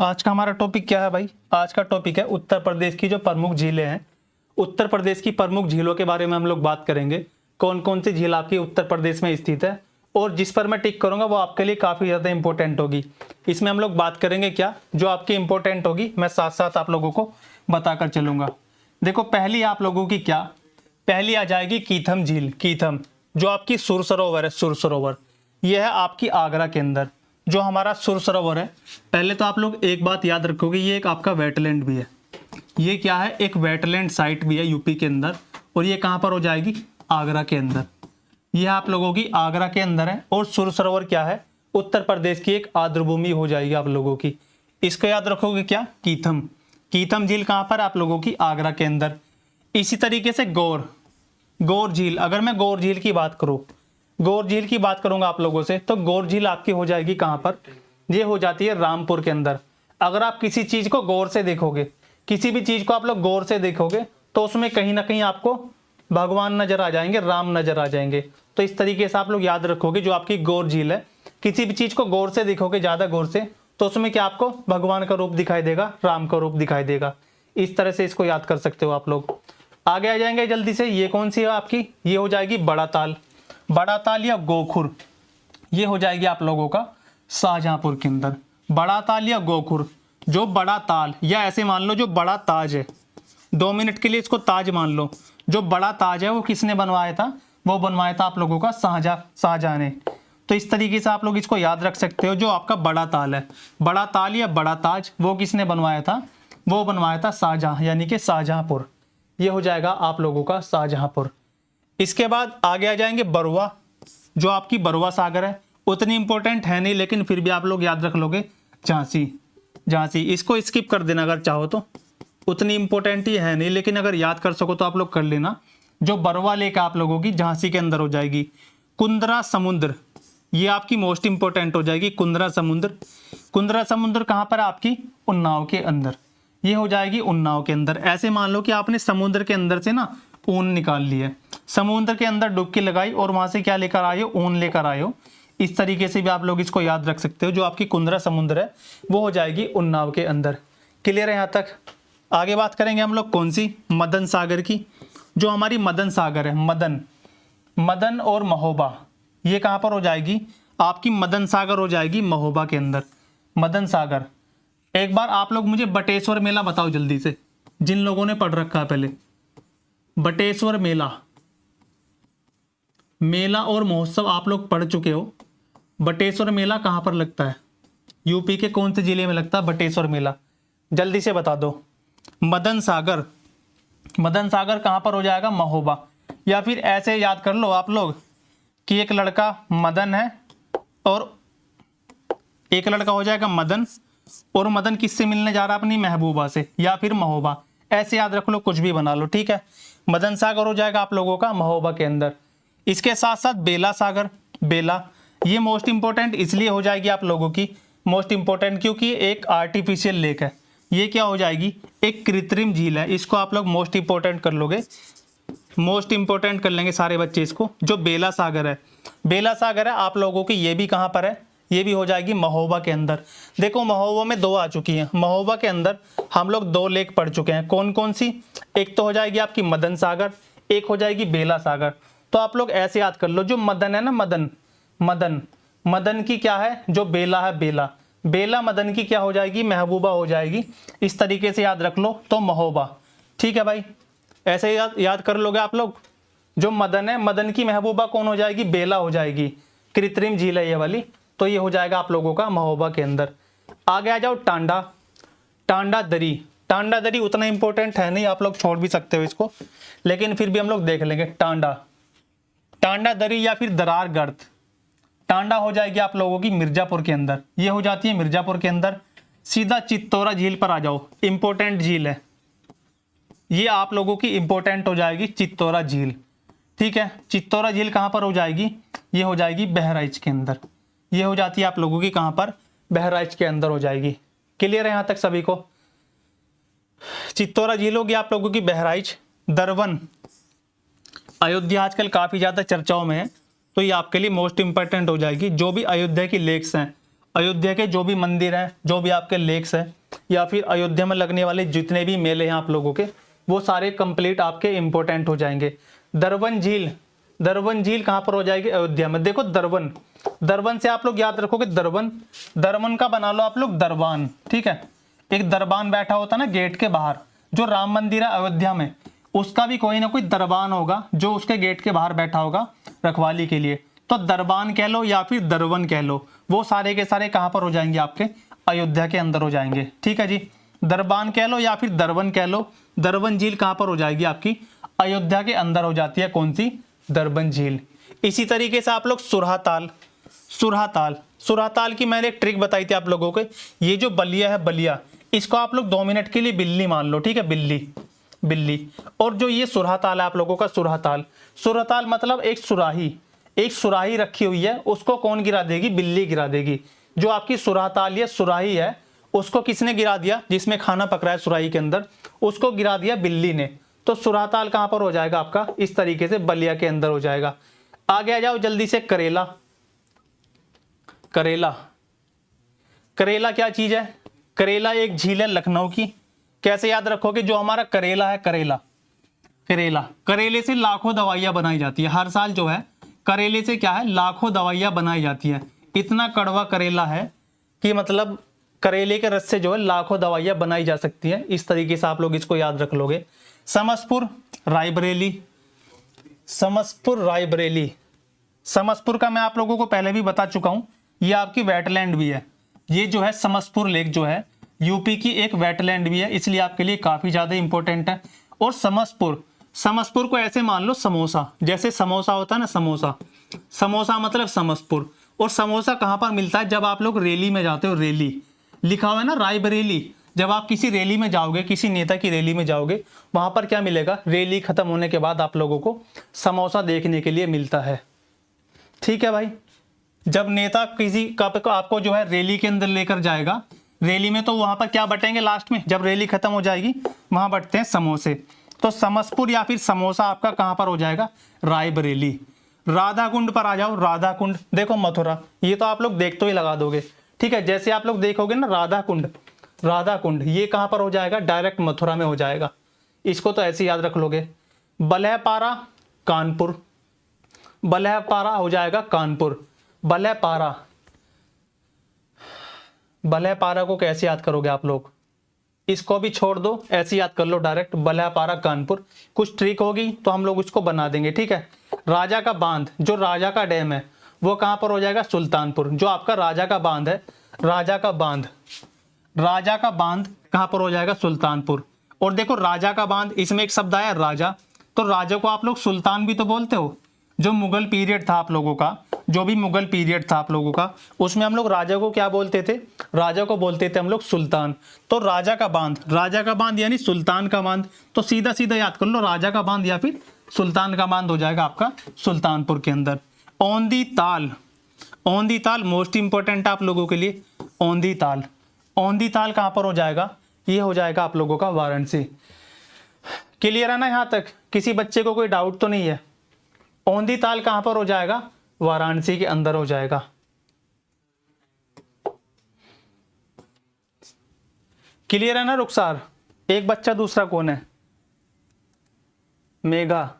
आज का हमारा टॉपिक क्या है भाई? आज का टॉपिक है उत्तर प्रदेश की जो प्रमुख झीलें हैं। उत्तर प्रदेश की प्रमुख झीलों के बारे में हम लोग बात करेंगे। कौन कौन सी झील आपकी उत्तर प्रदेश में स्थित है और जिस पर मैं टिक करूंगा वो आपके लिए काफ़ी ज़्यादा इंपॉर्टेंट होगी। इसमें हम लोग बात करेंगे क्या जो आपकी इंपॉर्टेंट होगी, मैं साथ साथ आप लोगों को बताकर चलूंगा। देखो, पहली आप लोगों की क्या, पहली आ जाएगी कीथम झील। कीथम जो आपकी सुर सरोवर है, सुर सरोवर यह है आपकी आगरा के अंदर। जो हमारा सुर सरोवर है, पहले तो आप लोग एक बात याद रखोगे, ये एक आपका वेटलैंड भी है। ये क्या है? एक वेटलैंड साइट भी है यूपी के अंदर। और ये कहाँ पर हो जाएगी? आगरा के अंदर। ये आप लोगों की आगरा के अंदर है। और सुर सरोवर क्या है? उत्तर प्रदेश की एक आर्द्रभूमि हो जाएगी आप लोगों की। इसको याद रखोगे क्या? कीथम। कीथम झील कहाँ पर? आप लोगों की आगरा के अंदर। इसी तरीके से गौर, गौर झील। अगर मैं गौर झील की बात करूँ, गौर झील की बात करूंगा आप लोगों से, तो गौर झील आपकी हो जाएगी कहां पर? ये हो जाती है रामपुर के अंदर। अगर आप किसी चीज को गौर से देखोगे, किसी भी चीज को आप लोग गौर से देखोगे, तो उसमें कहीं ना कहीं आपको भगवान नजर आ जाएंगे, राम नजर आ जाएंगे। तो इस तरीके से आप लोग याद रखोगे, जो आपकी गौर झील है, किसी भी चीज को गौर से देखोगे, ज्यादा गौर से, तो उसमें क्या आपको भगवान का रूप दिखाई देगा, राम का रूप दिखाई देगा। इस तरह से इसको याद कर सकते हो आप लोग। आगे आ जाएंगे जल्दी से। ये कौन सी है आपकी? ये हो जाएगी बड़ा ताल। बड़ा ताल या गोखुर, ये हो जाएगी आप लोगों का शाहजहांपुर के अंदर। बड़ा ताल या गोखुर, जो बड़ा ताल, या ऐसे मान लो जो बड़ा ताज है, 2 मिनट के लिए इसको ताज मान लो। जो बड़ा ताज है वो किसने बनवाया था? वो बनवाया था आप लोगों का शाहजहां ने। तो इस तरीके से आप लोग इसको याद रख सकते हो। जो आपका बड़ा ताल है, बड़ा ताल या बड़ा ताज, वो किसने बनवाया था? वो बनवाया था शाहजहां, यानी कि शाहजहांपुर। ये हो जाएगा आप लोगों का शाहजहांपुर। इसके बाद आगे आ जाएंगे बरुआ, जो आपकी बरुआ सागर है। उतनी इंपॉर्टेंट है नहीं, लेकिन फिर भी आप लोग याद रख लोगे। झांसी, झांसी इसको स्किप कर देना अगर चाहो तो, उतनी इंपॉर्टेंट ही है नहीं, लेकिन अगर याद कर सको तो आप लोग कर लेना। जो बरुआ लेक आप लोगों की झांसी के अंदर हो जाएगी। कुंदरा समुद्र, ये आपकी मोस्ट इंपॉर्टेंट हो जाएगी। कुंदरा समुद्र, कुंदरा समुद्र कहाँ पर? आपकी उन्नाव के अंदर। ये हो जाएगी उन्नाव के अंदर। ऐसे मान लो कि आपने समुद्र के अंदर से ना ऊन निकाल ली है, समुद्र के अंदर डुबकी लगाई और वहां से क्या लेकर आए हो? ऊन लेकर आए हो। इस तरीके से भी आप लोग इसको याद रख सकते हो। जो आपकी कुंदरा समुद्र है वो हो जाएगी उन्नाव के अंदर। क्लियर है यहाँ तक? आगे बात करेंगे हम लोग कौन सी? मदन सागर की। जो हमारी मदन सागर है, मदन, मदन और महोबा, ये कहाँ पर हो जाएगी? आपकी मदन सागर हो जाएगी महोबा के अंदर। मदन सागर। एक बार आप लोग मुझे बटेश्वर मेला बताओ जल्दी से, जिन लोगों ने पढ़ रखा है पहले। बटेश्वर मेला, मेला और महोत्सव आप लोग पढ़ चुके हो। बटेश्वर मेला कहाँ पर लगता है? यूपी के कौन से जिले में लगता है बटेश्वर मेला? जल्दी से बता दो। मदन सागर, मदन सागर कहाँ पर हो जाएगा? महोबा। या फिर ऐसे याद कर लो आप लोग कि एक लड़का मदन है और एक लड़का हो जाएगा मदन, और मदन किससे मिलने जा रहा है? अपनी महबूबा से, या फिर महोबा। ऐसे याद रख लो, कुछ भी बना लो, ठीक है। मदन सागर हो जाएगा आप लोगों का महोबा के अंदर। इसके साथ साथ बेला सागर, बेला, ये मोस्ट इंपॉर्टेंट इसलिए हो जाएगी आप लोगों की, मोस्ट इंपॉर्टेंट क्योंकि एक आर्टिफिशियल लेक है। ये क्या हो जाएगी? एक कृत्रिम झील है। इसको आप लोग मोस्ट इंपॉर्टेंट कर लोगे, मोस्ट इंपॉर्टेंट कर लेंगे सारे बच्चे इसको। जो बेला सागर है, बेला सागर है आप लोगों की, ये भी कहाँ पर है? ये भी हो जाएगी महोबा के अंदर। देखो, महोबा में 2 आ चुकी हैं। महोबा के अंदर हम लोग 2 लेक पढ़ चुके हैं। कौन कौन सी? एक तो हो जाएगी आपकी मदन सागर, एक हो जाएगी बेला सागर। तो आप लोग ऐसे याद कर लो, जो मदन है ना, मदन, मदन, मदन की क्या है? जो बेला है, बेला, बेला मदन की क्या हो जाएगी? महबूबा हो जाएगी। इस तरीके से याद रख लो, तो महोबा। ठीक है भाई, ऐसे याद कर लोगे आप लोग। जो मदन है, मदन की महबूबा कौन हो जाएगी? बेला हो जाएगी। कृत्रिम झील है ये वाली। तो ये हो जाएगा आप लोगों का महोबा के अंदर। आगे आ जाओ टांडा, टांडा दरी। टांडा दरी उतना इंपॉर्टेंट है नहीं, आप लोग छोड़ भी सकते हो इसको, लेकिन फिर भी हम लोग देख लेंगे। टांडा, टांडा दरी या फिर दरार गर्त। टांडा हो जाएगी आप लोगों की मिर्जापुर के अंदर। ये हो जाती है मिर्जापुर के अंदर। सीधा चित्तौरा झील पर आ जाओ, इंपॉर्टेंट झील है ये आप लोगों की, इंपॉर्टेंट हो जाएगी चित्तौरा झील। ठीक है, चित्तौरा झील कहाँ पर हो जाएगी? ये हो जाएगी बहराइच के अंदर। ये हो जाती है आप लोगों की कहाँ पर? बहराइच के अंदर हो जाएगी। क्लियर है यहाँ तक सभी को? चित्तौरा झील होगी आप लोगों की बहराइच। दरवन, अयोध्या आजकल काफ़ी ज़्यादा चर्चाओं में है, तो ये आपके लिए मोस्ट इंपॉर्टेंट हो जाएगी। जो भी अयोध्या की लेक्स हैं, अयोध्या के जो भी मंदिर हैं, जो भी आपके लेक्स हैं, या फिर अयोध्या में लगने वाले जितने भी मेले हैं आप लोगों के, वो सारे कंप्लीट आपके इंपॉर्टेंट हो जाएंगे। दरबन झील, दरबन झील कहाँ पर हो जाएगी? अयोध्या में। देखो दरबन, दरबन से आप लोग याद रखोगे दरबन, दरबन का बना लो आप लोग दरबान, ठीक है। एक दरबान बैठा होता है ना गेट के बाहर, जो राम मंदिर है अयोध्या में, उसका भी कोई ना कोई दरबान होगा जो उसके गेट के बाहर बैठा होगा रखवाली के लिए। तो दरबान कह लो या फिर दरबन कह लो, वो सारे के सारे कहाँ पर हो जाएंगे? आपके अयोध्या के अंदर हो जाएंगे, ठीक है जी। दरबान कह लो या फिर दरबन कह लो, दरबन झील कहाँ पर हो जाएगी? आपकी अयोध्या के अंदर हो जाती है। कौन सी? दरबन झील। इसी तरीके से आप लोग सुरहाताल, सुरहाताल, सुरहाताल की मैंने एक ट्रिक बताई थी आप लोगों को। ये जो बलिया है, बलिया, इसको आप लोग 2 मिनट के लिए बिल्ली मान लो, ठीक है, बिल्ली, बिल्ली। और जो ये सुरहाताल है आप लोगों का, सुरहाताल, सुरहाताल मतलब एक सुराही, एक सुराही रखी हुई है, उसको कौन गिरा देगी? बिल्ली गिरा देगी। जो आपकी सुरहाताल या सुराही है, उसको किसने गिरा दिया? जिसमें खाना पक रहा है सुराही के अंदर, उसको गिरा दिया बिल्ली ने। तो सुरहाताल कहां पर हो जाएगा आपका? इस तरीके से बलिया के अंदर हो जाएगा। आगे आ जाओ जल्दी से, करेला, करेला, करेला क्या चीज है? करेला एक झील है लखनऊ की। कैसे याद रखोगे? जो हमारा करेला है, करेला, करेला, करेले से लाखों दवाइयां बनाई जाती है हर साल। जो है करेले से क्या है? लाखों दवाइयां बनाई जाती है। इतना कड़वा करेला है कि मतलब करेले के रस से जो है लाखों दवाइयां बनाई जा सकती है। इस तरीके से आप लोग इसको याद रख लोगे। समसपुर, रायबरेली, समसपुर, रायबरेली, समसपुर का मैं आप लोगों को पहले भी बता चुका हूं, ये आपकी वेटलैंड भी है। ये जो है समसपुर लेक जो है यूपी की एक वेटलैंड भी है, इसलिए आपके लिए काफी ज्यादा इंपॉर्टेंट है। और समसपुर, समसपुर को ऐसे मान लो समोसा, जैसे समोसा होता है ना, समोसा, समोसा मतलब समसपुर। और समोसा कहां पर मिलता है? जब आप लोग रैली में जाते हो, रैली लिखा हुआ है ना, रायबरेली। जब आप किसी रैली में जाओगे, किसी नेता की रैली में जाओगे, वहां पर क्या मिलेगा? रैली खत्म होने के बाद आप लोगों को समोसा देखने के लिए मिलता है, ठीक है भाई। जब नेता किसी का आपको जो है रैली के अंदर लेकर जाएगा, रैली में, तो वहां पर क्या बटेंगे लास्ट में? जब रैली खत्म हो जाएगी, वहां बटते हैं समोसे। तो समसपुर या फिर समोसा आपका कहां पर हो जाएगा? रायबरेली। राधा कुंड पर आ जाओ, राधा कुंड, देखो मथुरा, ये तो आप लोग देखते ही लगा दोगे, ठीक है। जैसे आप लोग देखोगे ना राधा कुंड, राधा कुंड, ये कहां पर हो जाएगा? डायरेक्ट मथुरा में हो जाएगा। इसको तो ऐसे याद रख लोगे। बलहपारा, कानपुर, बलहपारा हो जाएगा कानपुर। बलहपारा, बलहपारा को कैसे याद करोगे आप लोग? इसको भी छोड़ दो, ऐसे याद कर लो डायरेक्ट, बलहपारा कानपुर। कुछ ट्रिक होगी तो हम लोग उसको बना देंगे, ठीक है। राजा का बांध, जो राजा का डैम है, वो कहां पर हो जाएगा? सुल्तानपुर। जो आपका राजा का बांध है, राजा का बांध, राजा का बांध कहां पर हो जाएगा? सुल्तानपुर। और देखो राजा का बांध, इसमें एक शब्द आया राजा, तो राजा को आप लोग सुल्तान भी तो बोलते हो। जो मुगल पीरियड था आप लोगों का, जो भी मुगल पीरियड था आप लोगों का, उसमें हम लोग राजा को क्या बोलते थे? राजा को बोलते थे हम लोग सुल्तान। तो राजा का बांध, राजा का बांध यानी सुल्तान का बांध। तो सीधा सीधा याद कर लो, राजा का बांध या फिर सुल्तान का बांध हो जाएगा आपका सुल्तानपुर के अंदर। औंधी ताल, औंधी ताल मोस्ट इंपोर्टेंट आप लोगों के लिए। औंधी ताल, औंधी ताल कहां पर हो जाएगा? ये हो जाएगा आप लोगों का वाराणसी। क्लियर है ना यहां तक? किसी बच्चे को कोई डाउट तो नहीं है? औंधी ताल कहां पर हो जाएगा? वाराणसी के अंदर हो जाएगा। क्लियर है ना रुखसार? एक बच्चा, दूसरा कौन है? मेघा,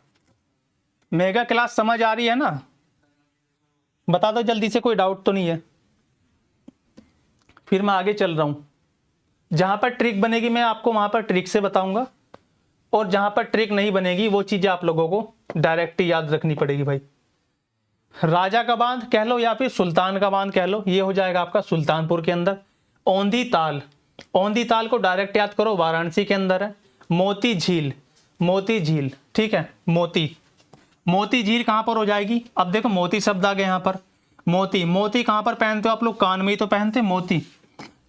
मेघा क्लास समझ आ रही है ना? बता दो जल्दी से, कोई डाउट तो नहीं है? फिर मैं आगे चल रहा हूं। जहां पर ट्रिक बनेगी मैं आपको वहां पर ट्रिक से बताऊंगा, और जहां पर ट्रिक नहीं बनेगी वो चीजें आप लोगों को डायरेक्ट याद रखनी पड़ेगी भाई। राजा का बांध कह लो या फिर सुल्तान का बांध कह लो, ये हो जाएगा आपका सुल्तानपुर के अंदर। औंधी ताल, औंधी ताल को डायरेक्ट याद करो, वाराणसी के अंदर है। मोती झील, मोती झील, ठीक है, मोती, मोती झील कहां पर हो जाएगी? अब देखो मोती शब्द आ गए यहां पर। मोती, मोती कहां पर पहनते हो आप लोग? कान में ही तो पहनते हैं मोती,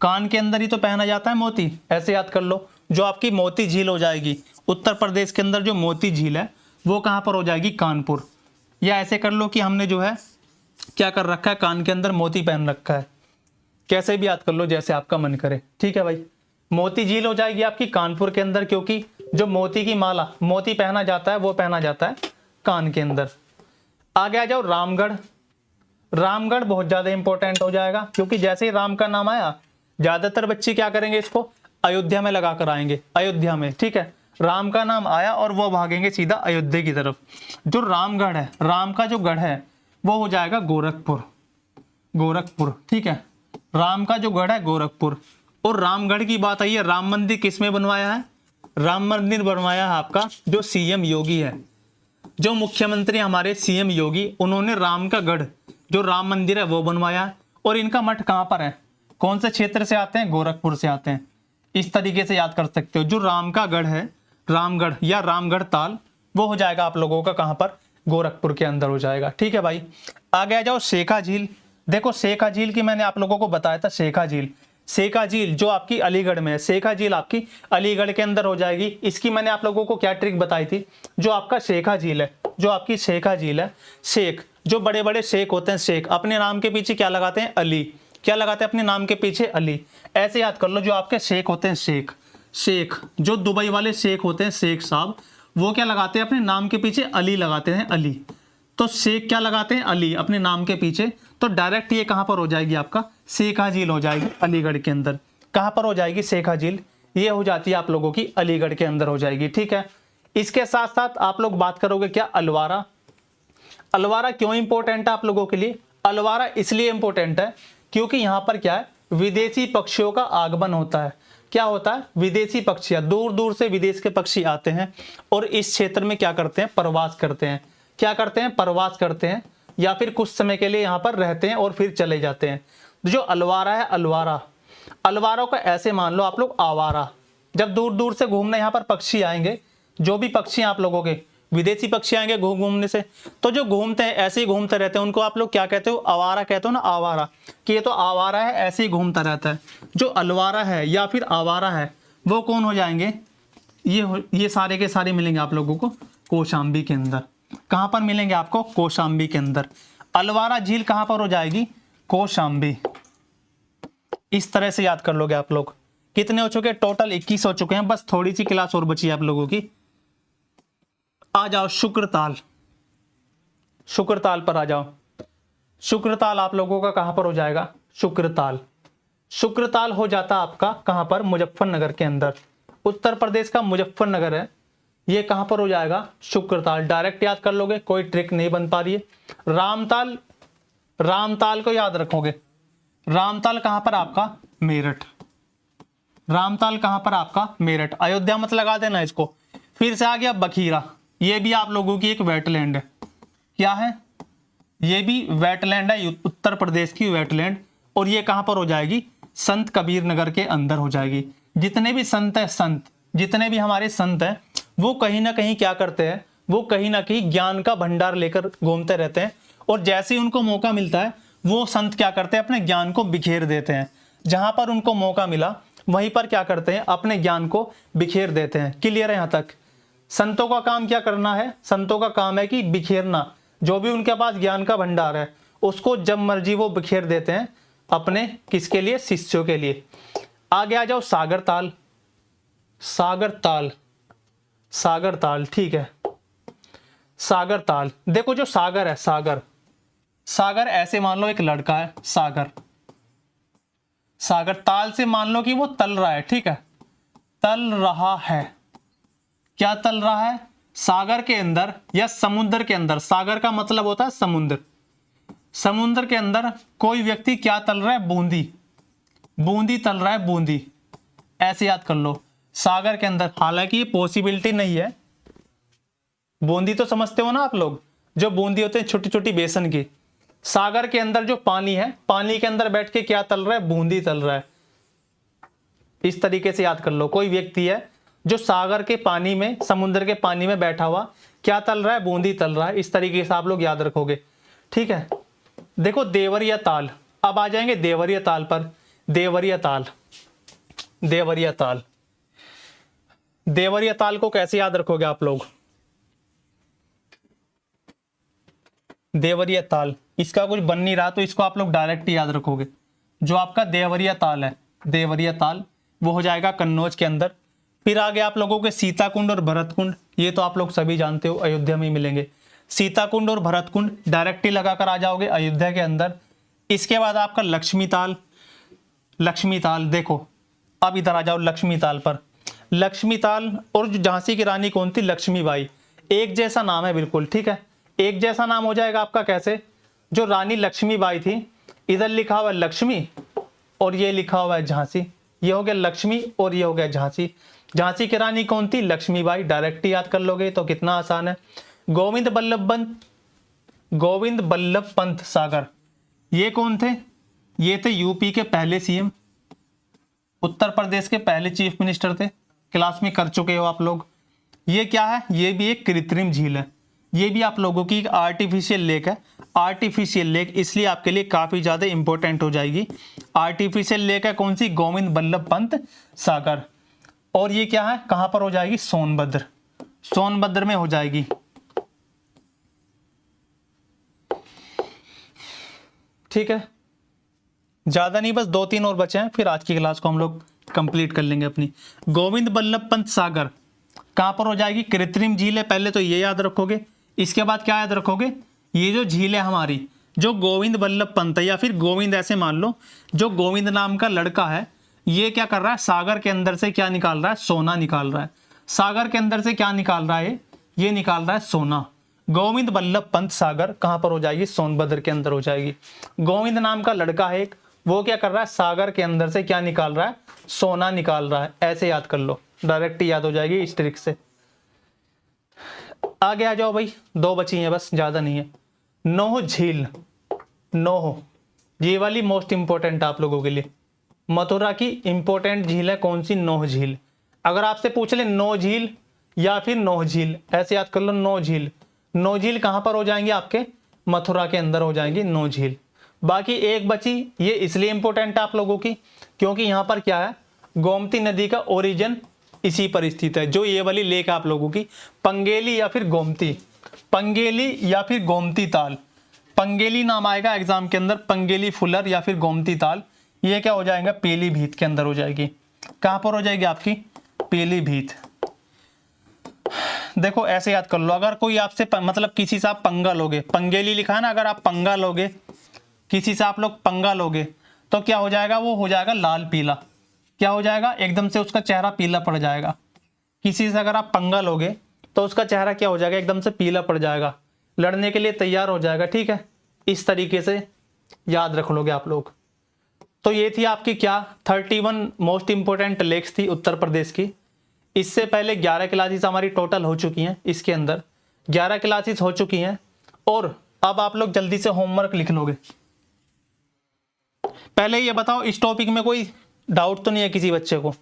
कान के अंदर ही तो पहना जाता है मोती, ऐसे याद कर लो। जो आपकी मोती झील हो जाएगी उत्तर प्रदेश के अंदर, जो मोती झील है वो कहां पर हो जाएगी? कानपुर। या ऐसे कर लो कि हमने जो है क्या कर रखा है, कान के अंदर मोती पहन रखा है, कैसे भी याद कर लो जैसे आपका मन करे, ठीक है भाई। मोती झील हो जाएगी आपकी कानपुर के अंदर, क्योंकि जो मोती की माला, मोती पहना जाता है वो पहना जाता है कान के अंदर। आगे आ जाओ रामगढ़, रामगढ़ बहुत ज्यादा इंपॉर्टेंट हो जाएगा, क्योंकि जैसे ही राम का नाम आया ज्यादातर बच्चे क्या करेंगे, इसको अयोध्या में लगा कर आएंगे, अयोध्या में। ठीक है, राम का नाम आया और वो भागेंगे सीधा अयोध्या की तरफ। जो रामगढ़ है, राम का जो गढ़ है वो हो जाएगा गोरखपुर, गोरखपुर। ठीक है, राम का जो गढ़ है गोरखपुर। और रामगढ़ की बात आई है, राम मंदिर किसमें बनवाया है? राम मंदिर बनवाया है आपका जो सीएम योगी है, जो मुख्यमंत्री हमारे सीएम योगी, उन्होंने राम का गढ़ जो राम मंदिर है वो बनवाया है। और इनका मठ कहाँ पर है, कौन से क्षेत्र से आते हैं? गोरखपुर से आते हैं। इस तरीके से याद कर सकते हो। जो राम का गढ़ है, रामगढ़ या रामगढ़ ताल, वो हो जाएगा आप लोगों का कहाँ पर? गोरखपुर के अंदर हो जाएगा। ठीक है भाई, आगे आ जाओ शेखा झील। देखो शेखा झील की मैंने आप लोगों को बताया था, शेखा झील, शेखा झील जो आपकी अलीगढ़ में है, शेखा झील आपकी अलीगढ़ के अंदर हो जाएगी। इसकी मैंने आप लोगों को क्या ट्रिक बताई थी? जो आपका शेखा झील है, जो आपकी शेखा झील है, शेख जो बड़े बड़े शेख होते हैं, शेख अपने नाम के पीछे क्या लगाते हैं? अली। क्या लगाते हैं अपने नाम के पीछे? अली। ऐसे याद कर लो, जो आपके शेख होते हैं, शेख, शेख जो दुबई वाले शेख होते हैं, शेख साहब, वो क्या लगाते हैं अपने नाम के पीछे? अली लगाते हैं, अली। तो शेख क्या लगाते हैं? अली अपने नाम के पीछे। तो डायरेक्ट ये कहां पर हो जाएगी? आपका शेखा झील हो जाएगी अलीगढ़ के अंदर। कहां पर हो जाएगी? शेखा झील ये हो जाती है आप लोगों की अलीगढ़ के अंदर हो जाएगी। ठीक है, इसके साथ साथ आप लोग बात करोगे क्या? अलवारा। अलवारा क्यों इंपॉर्टेंट है आप लोगों के लिए? अलवारा इसलिए इंपॉर्टेंट है क्योंकि यहां पर क्या है, विदेशी पक्षियों का आगमन होता है। क्या होता है? विदेशी पक्षियां, दूर दूर से विदेश के पक्षी आते हैं और इस क्षेत्र में क्या करते हैं? प्रवास करते हैं। क्या करते हैं? प्रवास करते हैं, या फिर कुछ समय के लिए यहाँ पर रहते हैं और फिर चले जाते हैं। जो अलवारा है, अलवारा, अलवारों का ऐसे मान लो आप लोग आवारा। जब दूर दूर से घूमने यहाँ पर पक्षी आएंगे, जो भी पक्षी आप लोगों के विदेशी पक्षी आएंगे घूमने से, तो जो घूमते हैं ऐसे ही घूमते रहते हैं, उनको आप लोग क्या कहते हो? आवारा कहते हो ना, आवारा, कि ये तो आवारा है, ऐसे ही घूमता रहता है। जो अलवारा है या फिर आवारा है वो कौन हो जाएंगे? ये सारे के सारे मिलेंगे आप लोगों को कौशाम्बी के अंदर। कहां पर मिलेंगे आपको? कौशाम्बी के अंदर। अलवारा झील कहां पर हो जाएगी? कौशाम्बी। इस तरह से याद कर लोगे आप लोग। कितने हो चुके? टोटल 21 हो चुके हैं, बस थोड़ी सी क्लास और बची है आप लोगों की। आ जाओ शुक्रताल, शुक्रताल पर आ जाओ। शुक्रताल आप लोगों का कहां पर हो जाएगा? शुक्रताल। शुक्रताल हो जाता आपका कहां पर? मुजफ्फरनगर के अंदर। उत्तर प्रदेश का मुजफ्फरनगर है, ये कहां पर हो जाएगा? शुक्रताल। डायरेक्ट याद कर लोगे, कोई ट्रिक नहीं बन पा रही है। रामताल, रामताल को याद रखोगे। रामताल कहां पर आपका? मेरठ। रामताल कहां पर आपका? मेरठ। अयोध्या मत लगा देना इसको। फिर से आ गया बखीरा, ये भी आप लोगों की एक वेटलैंड है। क्या है? ये भी वेटलैंड है, उत्तर प्रदेश की वेटलैंड। और ये कहां पर हो जाएगी? संत कबीर नगर के अंदर हो जाएगी। जितने भी संत है, संत जितने भी हमारे संत हैं, वो कहीं ना कहीं क्या करते हैं? वो कहीं ना कहीं ज्ञान का भंडार लेकर घूमते रहते हैं। और जैसे ही उनको मौका मिलता है, वो संत क्या करते हैं? अपने ज्ञान को बिखेर देते हैं। जहां पर उनको मौका मिला वहीं पर क्या करते हैं? अपने ज्ञान को बिखेर देते हैं। क्लियर है यहां तक? संतों का काम क्या करना है? संतों का काम है कि बिखेरना। जो भी उनके पास ज्ञान का भंडार है उसको जब मर्जी वो बिखेर देते हैं अपने किसके लिए? शिष्यों के लिए। आगे आ जाओ सागर ताल। सागर ताल, सागर ताल, ठीक है। सागर ताल, देखो जो सागर है, सागर, सागर ऐसे मान लो एक लड़का है, सागर, सागर ताल से मान लो कि वो तल रहा है। ठीक है, तल रहा है। क्या तल रहा है? सागर के अंदर या समुद्र के अंदर। सागर का मतलब होता है समुद्र। समुद्र के अंदर कोई व्यक्ति क्या तल रहा है? बूंदी, बूंदी तल रहा है, बूंदी। ऐसे याद कर लो, सागर के अंदर। हालांकि ये पॉसिबिलिटी नहीं है। बूंदी तो समझते हो ना आप लोग, जो बूंदी होते हैं छोटी छोटी बेसन की। सागर के अंदर जो पानी है, पानी के अंदर बैठ के क्या तल रहा है? बूंदी तल रहा है। इस तरीके से याद कर लो, कोई व्यक्ति है जो सागर के पानी में, समुद्र के पानी में बैठा हुआ क्या तल रहा है? बूंदी तल रहा है। इस तरीके से आप लोग याद रखोगे। ठीक है, देखो देवरिया ताल। अब आ जाएंगे देवरिया ताल पर। देवरिया ताल, देवरिया ताल, देवरिया ताल को कैसे याद रखोगे आप लोग? देवरिया ताल, इसका कुछ बन नहीं रहा तो इसको आप लोग डायरेक्ट याद रखोगे। जो आपका देवरिया ताल है, देवरिया ताल, वो हो जाएगा कन्नौज के अंदर। फिर आगे आप लोगों के सीताकुंड और भरतकुंड, ये तो आप लोग सभी जानते हो, अयोध्या में ही मिलेंगे। सीताकुंड और भरतकुंड डायरेक्टली लगाकर आ जाओगे अयोध्या के अंदर। इसके बाद आपका लक्ष्मी ताल, लक्ष्मी ताल देखो, अब इधर आ जाओ लक्ष्मी ताल पर। लक्ष्मी ताल और जो झांसी की रानी कौन थी, लक्ष्मीबाई, एक जैसा नाम है बिल्कुल, ठीक है। एक जैसा नाम हो जाएगा आपका कैसे, जो रानी लक्ष्मीबाई थी, इधर लिखा हुआ है लक्ष्मी और ये लिखा हुआ है झांसी, ये हो गया लक्ष्मी और ये हो गया झांसी। झांसी की रानी कौन थी, लक्ष्मीबाई, डायरेक्ट याद कर लोगे तो कितना आसान है। गोविंद बल्लभ पंत सागर, ये कौन थे, ये थे यूपी के पहले सीएम, उत्तर प्रदेश के पहले चीफ मिनिस्टर थे, क्लास में कर चुके हो आप लोग। ये क्या है, ये भी एक कृत्रिम झील है, ये भी आप लोगों की एक आर्टिफिशियल लेक है। आर्टिफिशियल लेक इसलिए आपके लिए काफी ज्यादा इंपॉर्टेंट हो जाएगी। आर्टिफिशियल लेक है कौन सी, गोविंद बल्लभ पंत सागर। और ये क्या है, कहां पर हो जाएगी, सोनभद्र, सोनभद्र में हो जाएगी। ठीक है, ज्यादा नहीं, बस 2-3 और बचे हैं, फिर आज की क्लास को हम लोग कंप्लीट कर लेंगे अपनी। गोविंद बल्लभ पंत सागर कहां पर हो जाएगी, कृत्रिम झील है, पहले तो ये याद रखोगे। इसके बाद क्या याद रखोगे, ये जो झील है हमारी, जो गोविंद बल्लभ पंत है या फिर गोविंद ऐसे मान लो, जो गोविंद नाम का लड़का है, ये क्या कर रहा है, सागर के अंदर से क्या निकाल रहा है, सोना निकाल रहा है। सागर के अंदर से क्या निकाल रहा है, ये निकाल रहा है सोना। गोविंद बल्लभ पंत सागर कहां पर हो जाएगी, सोनभद्र के अंदर हो जाएगी। गोविंद नाम का लड़का है एक, वो क्या कर रहा है, सागर के अंदर से क्या निकाल रहा है, सोना निकाल रहा है। ऐसे याद कर लो, डायरेक्ट याद हो जाएगी इस ट्रिक से। आगे आ जाओ भाई, 2 बची हैं बस, ज्यादा नहीं है। नोह झील, नोह, ये वाली मोस्ट इंपॉर्टेंट आप लोगों के लिए। मथुरा की इंपॉर्टेंट झील है कौन सी, नोह झील। अगर आपसे पूछ ले नोह झील या फिर नोह झील, ऐसे याद कर लो, नोह झील। नोह झील कहां पर हो जाएंगे, आपके मथुरा के अंदर हो जाएंगी नोह झील। बाकी एक बची, ये इसलिए इंपॉर्टेंट है आप लोगों की क्योंकि यहां पर क्या है, गोमती नदी का ओरिजिन इसी पर स्थित है। जो ये वाली लेक आप लोगों की, पंगेली या फिर गोमती, पंगेली या फिर गोमती ताल, पंगेली नाम आएगा एग्जाम के अंदर, पंगेली फुलर या फिर गोमती ताल, ये क्या हो जाएगा, पीलीभीत के अंदर हो जाएगी। कहां पर हो जाएगी आपकी, पीलीभीत। देखो ऐसे याद कर लो, अगर कोई आपसे मतलब किसी से आप पंगा लोगे, पंगेली लिखा है ना, अगर आप पंगा लोगे, किसी से आप लोग पंगा लोगे तो क्या हो जाएगा, वो हो जाएगा लाल पीला। क्या हो जाएगा, एकदम से उसका चेहरा पीला पड़ जाएगा। किसी से अगर आप पंगा लोगे तो उसका चेहरा क्या हो जाएगा, एकदम से पीला पड़ जाएगा, लड़ने के लिए तैयार हो जाएगा। ठीक है, इस तरीके से याद रख लोगे आप लोग। तो ये थी आपकी क्या 31 मोस्ट इंपोर्टेंट लेक्स थी उत्तर प्रदेश की। इससे पहले 11 क्लासेस हमारी टोटल हो चुकी हैं, इसके अंदर 11 क्लासेस हो चुकी हैं। और अब आप लोग जल्दी से होमवर्क लिख लोगे। पहले ये बताओ, इस टॉपिक में कोई डाउट तो नहीं है किसी बच्चे को,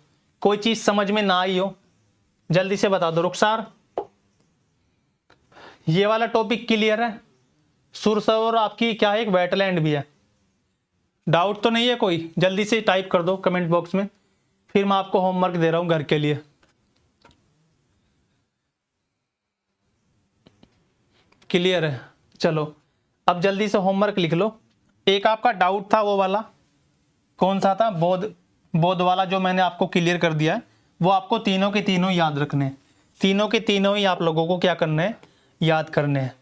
कोई चीज समझ में ना आई हो, जल्दी से बता दो। रुखसार, ये वाला टॉपिक क्लियर है। सुरसरोवर आपकी क्या है, एक वेटलैंड भी है, डाउट तो नहीं है कोई, जल्दी से टाइप कर दो कमेंट बॉक्स में, फिर मैं आपको होमवर्क दे रहा हूं घर के लिए। क्लियर है, चलो अब जल्दी से होमवर्क लिख लो। एक आपका डाउट था वो वाला, कौन सा था, बोध वाला, जो मैंने आपको क्लियर कर दिया है, वो आपको तीनों के तीनों याद रखने हैं। तीनों के तीनों ही आप लोगों को क्या करना है, याद करने हैं।